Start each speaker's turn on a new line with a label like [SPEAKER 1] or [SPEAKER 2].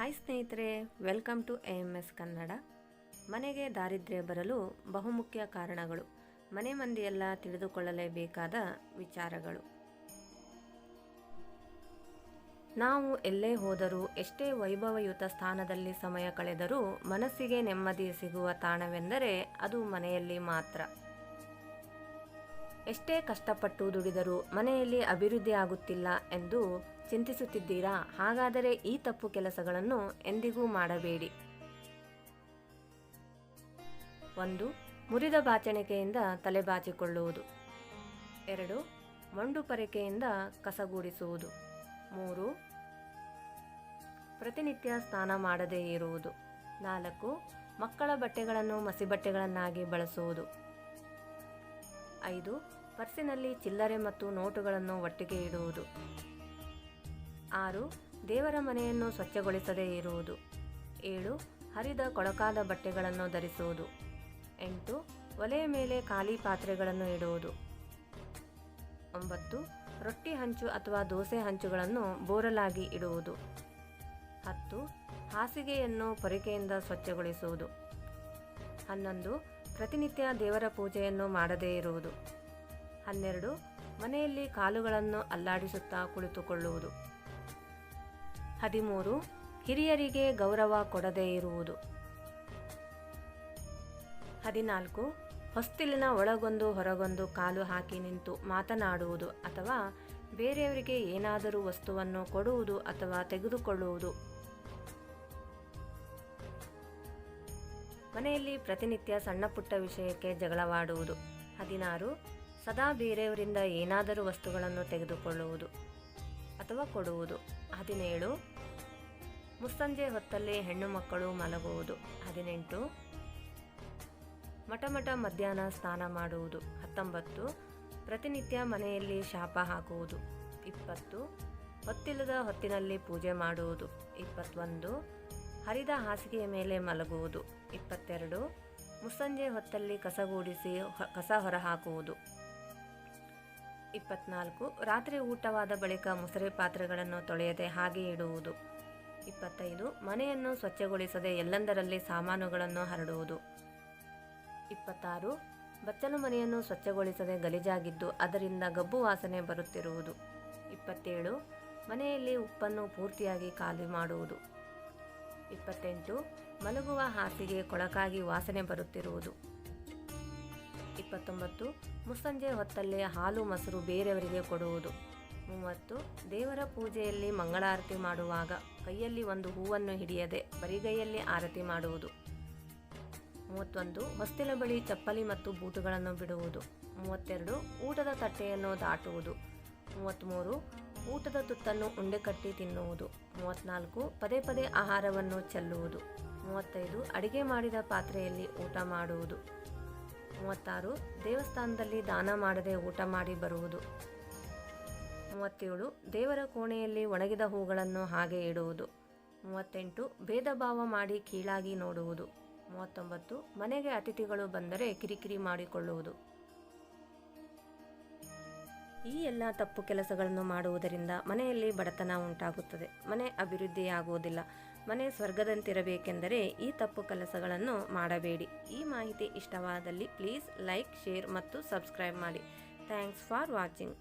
[SPEAKER 1] Hi ಸ್ನೇಹಿತರೆ, welcome to AMS Kannada. ಮನೆಗೆ ದಾರಿದ್ರ್ಯ ಬರಲು ಬಹುಮುಖ್ಯ ಕಾರಣಗಳು, ಮನೆ ಮಂದಿಯೆಲ್ಲ ತಿಳಿದುಕೊಳ್ಳಲೇಬೇಕಾದ ವಿಚಾರಗಳು. ನಾವು ಎಲ್ಲೇ ಹೋದರೂ, ಎಷ್ಟೇ ವೈಭವಯುತ ಸ್ಥಾನದಲ್ಲಿ ಸಮಯ ಕಳೆದರೂ ಮನಸ್ಸಿಗೆ ನೆಮ್ಮದಿ ಸಿಗುವ ತಾಣವೆಂದರೆ ಅದು ಮನೆಯಲ್ಲಿ ಮಾತ್ರ. ಎಷ್ಟೇ ಕಷ್ಟಪಟ್ಟು ದುಡಿದರೂ ಮನೆಯಲ್ಲಿ ಅಭಿವೃದ್ಧಿ ಆಗುತ್ತಿಲ್ಲ ಎಂದು ಚಿಂತಿಸುತ್ತಿದ್ದೀರಾ? ಹಾಗಾದರೆ ಈ ತಪ್ಪು ಕೆಲಸಗಳನ್ನು ಎಂದಿಗೂ ಮಾಡಬೇಡಿ. 1. ಮುರಿದ ಬಾಚಣಿಕೆಯಿಂದ ತಲೆ ಬಾಚಿಕೊಳ್ಳುವುದು. 2. ಮೊಂಡು ಪರಕೆಯಿಂದ ಕಸಗೂಡಿಸುವುದು. 3. ಪ್ರತಿನಿತ್ಯ ಸ್ನಾನ ಮಾಡದೇ ಇರುವುದು. 4. ಮಕ್ಕಳ ಬಟ್ಟೆಗಳನ್ನು ಮಸಿಬಟ್ಟೆಗಳನ್ನಾಗಿ ಬಳಸುವುದು. 5. ಪರ್ಸಿನಲ್ಲಿ ಚಿಲ್ಲರೆ ಮತ್ತು ನೋಟುಗಳನ್ನು ಒಟ್ಟಿಗೆ ಇಡುವುದು. 6. ದೇವರ ಮನೆಯನ್ನು ಸ್ವಚ್ಛಗೊಳಿಸದೇ ಇರುವುದು. 7. ಹರಿದ ಕೊಳಕಾದ ಬಟ್ಟೆಗಳನ್ನು ಧರಿಸುವುದು. 8. ಒಲೆಯ ಮೇಲೆ ಖಾಲಿ ಪಾತ್ರೆಗಳನ್ನು ಇಡುವುದು. 9. ರೊಟ್ಟಿ ಹಂಚು ಅಥವಾ ದೋಸೆ ಹಂಚುಗಳನ್ನು ಬೋರಲಾಗಿ ಇಡುವುದು. 10. ಹಾಸಿಗೆಯನ್ನು ಪೊರಕೆಯಿಂದ ಸ್ವಚ್ಛಗೊಳಿಸುವುದು. 11. ಪ್ರತಿನಿತ್ಯ ದೇವರ ಪೂಜೆಯನ್ನು ಮಾಡದೇ ಇರುವುದು. 12. ಮನೆಯಲ್ಲಿ ಕಾಲುಗಳನ್ನು ಅಲ್ಲಾಡಿಸುತ್ತಾ ಕುಳಿತುಕೊಳ್ಳುವುದು. 13. ಹಿರಿಯರಿಗೆ ಗೌರವ ಕೊಡದೇ ಇರುವುದು. 14. ಹೊಸ್ತಿಲಿನ ಒಳಗೊಂದು ಹೊರಗೊಂದು ಕಾಲು ಹಾಕಿ ನಿಂತು ಮಾತನಾಡುವುದು ಅಥವಾ ಬೇರೆಯವರಿಗೆ ಏನಾದರೂ ವಸ್ತುವನ್ನು ಕೊಡುವುದು ಅಥವಾ ತೆಗೆದುಕೊಳ್ಳುವುದು. ಮನೆಯಲ್ಲಿ ಪ್ರತಿನಿತ್ಯ ಸಣ್ಣ ಪುಟ್ಟ ವಿಷಯಕ್ಕೆ ಜಗಳವಾಡುವುದು. 16. ಸದಾ ಬೇರೆಯವರಿಂದ ಏನಾದರೂ ವಸ್ತುಗಳನ್ನು ತೆಗೆದುಕೊಳ್ಳುವುದು ಅಥವಾ ಕೊಡುವುದು. 17. ಮುಸ್ಸಂಜೆ ಹೊತ್ತಲ್ಲಿ ಹೆಣ್ಣು ಮಕ್ಕಳು ಮಲಗುವುದು. 18. ಮಠ ಮಧ್ಯಾಹ್ನ ಸ್ನಾನ ಮಾಡುವುದು. 19. ಪ್ರತಿನಿತ್ಯ ಮನೆಯಲ್ಲಿ ಶಾಪ ಹಾಕುವುದು. 20. ಹೊತ್ತಿಲ್ಲದ ಹೊತ್ತಿನಲ್ಲಿ ಪೂಜೆ ಮಾಡುವುದು. 21. ಹರಿದ ಹಾಸಿಗೆಯ ಮೇಲೆ ಮಲಗುವುದು. 22. ಮುಸ್ಸಂಜೆ ಹೊತ್ತಲ್ಲಿ ಕಸಗೂಡಿಸಿ ಕಸ ಹೊರಹಾಕುವುದು. 24. ರಾತ್ರಿ ಊಟವಾದ ಬಳಿಕ ಮುಸರೆ ಪಾತ್ರೆಗಳನ್ನು ತೊಳೆಯದೆ ಹಾಗೆ ಇಡುವುದು. 25. ಮನೆಯನ್ನು ಸ್ವಚ್ಛಗೊಳಿಸದೆ ಎಲ್ಲೆಂದರಲ್ಲಿ ಸಾಮಾನುಗಳನ್ನು ಹರಡುವುದು. 26. ಬಚ್ಚಲು ಮನೆಯನ್ನು ಸ್ವಚ್ಛಗೊಳಿಸದೆ ಗಲೀಜಾಗಿದ್ದು ಅದರಿಂದ ಗಬ್ಬು ವಾಸನೆ ಬರುತ್ತಿರುವುದು. 27. ಮನೆಯಲ್ಲಿ ಉಪ್ಪನ್ನು ಪೂರ್ತಿಯಾಗಿ ಖಾಲಿ ಮಾಡುವುದು. 28. ಮಲಗುವ ಹಾಸಿಗೆ ಕೊಳಕಾಗಿ ವಾಸನೆ ಬರುತ್ತಿರುವುದು. 29. ಮುಸ್ಸಂಜೆ ಹೊತ್ತಲ್ಲಿ ಹಾಲು ಮೊಸರು ಬೇರೆಯವರಿಗೆ ಕೊಡುವುದು. 30. ದೇವರ ಪೂಜೆಯಲ್ಲಿ ಮಂಗಳಾರತಿ ಮಾಡುವಾಗ ಕೈಯಲ್ಲಿ ಒಂದು ಹೂವನ್ನು ಹಿಡಿಯದೆ ಬರಿಗೈಯಲ್ಲಿ ಆರತಿ ಮಾಡುವುದು. 31. ಹೊಸ್ತಿಲ ಬಳಿ ಚಪ್ಪಲಿ ಮತ್ತು ಬೂಟುಗಳನ್ನು ಬಿಡುವುದು. 32. ಊಟದ ತಟ್ಟೆಯನ್ನು ದಾಟುವುದು. 33. ಊಟದ ತುತ್ತನ್ನು ಉಂಡೆ ಕಟ್ಟಿ ತಿನ್ನುವುದು. 34. ಪದೇ ಪದೇ ಆಹಾರವನ್ನು ಚೆಲ್ಲುವುದು. 35. ಅಡಿಗೆ ಮಾಡಿದ ಪಾತ್ರೆಯಲ್ಲಿ ಊಟ ಮಾಡುವುದು. 36. ದೇವಸ್ಥಾನದಲ್ಲಿ ದಾನ ಮಾಡದೆ ಊಟ ಮಾಡಿ ಬರುವುದು. 37. ದೇವರ ಕೋಣೆಯಲ್ಲಿ ಒಣಗಿದ ಹೂಗಳನ್ನು ಹಾಗೆ ಇಡುವುದು. 38. ಭೇದ ಭಾವ ಮಾಡಿ ಕೀಳಾಗಿ ನೋಡುವುದು. 39. ಮನೆಗೆ ಅತಿಥಿಗಳು ಬಂದರೆ ಕಿರಿಕಿರಿ ಮಾಡಿಕೊಳ್ಳುವುದು. ಈ ಎಲ್ಲ ತಪ್ಪು ಕೆಲಸಗಳನ್ನು ಮಾಡುವುದರಿಂದ ಮನೆಯಲ್ಲಿ ಬಡತನ ಉಂಟಾಗುತ್ತದೆ, ಮನೆ ಅಭಿವೃದ್ಧಿಯಾಗುವುದಿಲ್ಲ. ಮನೆ ಸ್ವರ್ಗದಂತಿರಬೇಕೆಂದರೆ ಈ ತಪ್ಪು ಕೆಲಸಗಳನ್ನು ಮಾಡಬೇಡಿ. ಈ ಮಾಹಿತಿ ಇಷ್ಟವಾದಲ್ಲಿ ಪ್ಲೀಸ್ ಲೈಕ್, ಶೇರ್ ಮತ್ತು ಸಬ್ಸ್ಕ್ರೈಬ್ ಮಾಡಿ. Thanks for watching.